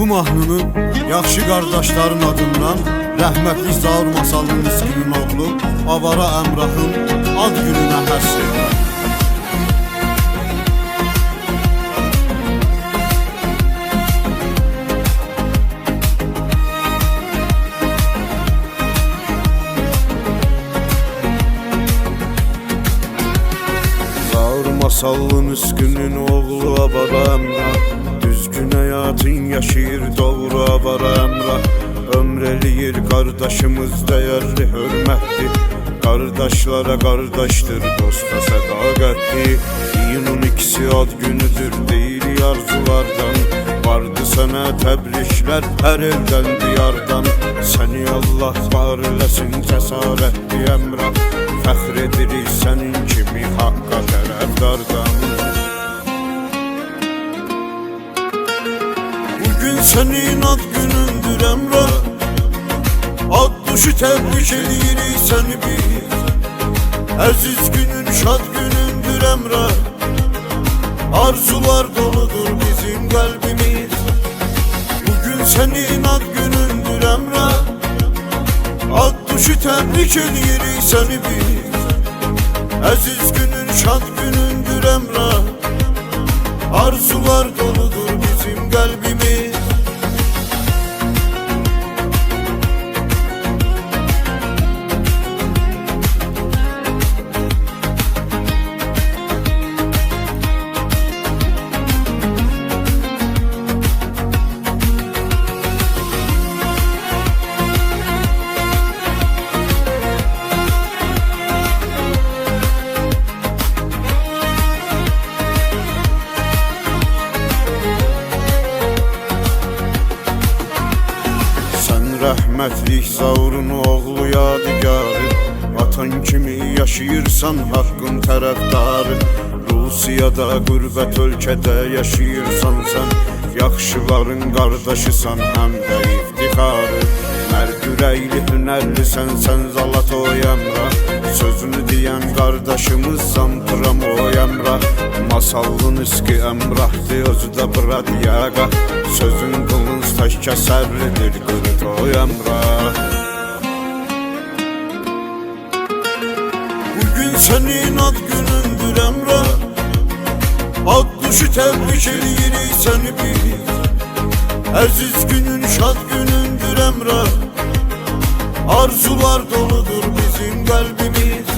Bu mahnının yaxşı qardaşların adından rəhmətli Zaur Masallı Miskinin oğlu Avara Əmrahın ad gününə həsr edirəm. Zaur Masallı Miskinin oğlu Avara Əmrah düzgün hayatın yaşayır doğru Avara Əmrah. Ömreliyir kardeşimiz değerli hürmetli. Kardeşlere kardeştir, dosta sadakatli. Yılın ikisi ad günüdür değil arzulardan. Vardı sana tebrikler her elden diyardan. Seni Allah var eləsin cesaretli Əmrah. Fəxr edirik senin kimi hakka tərəfdardan. Bugün senin ad günündür Əmrah. Ad düşü təbrik edirik səni biz. Əziz günün, şad günündür Əmrah. Arzular doludur bizim qəlbimiz. Bugün senin ad günündür Əmrah. Ad düşü təbrik edirik səni biz. Əziz günün, şad günündür Əmrah. Arzular doludur bizim qəlbimiz. Rəhmətlik Zaurun oğlu yadigarı. Atan kimi yaşayırsan haqqın tərəfdarı. Rusiyada qürbət ölkədə yaşayırsan sən. Yaxşıların qardaşısan həm də iftixarı. Mərd ürəkli hünərlisən sən Zalatoy Əmrah. Sözünü deyən qardaşımızsan Pramoy Əmrah. Masallı Miski Əmrahdır özü də Bradyaqa. Sözün qılınc tək kəsərlidir Qırtoy Əmrah. Bugün senin ad günündür Əmrah. Ad düşü təbrik edirik səni biz. Əziz günün, şad günündür Əmrah. Arzular doludur bizim qəlbimiz.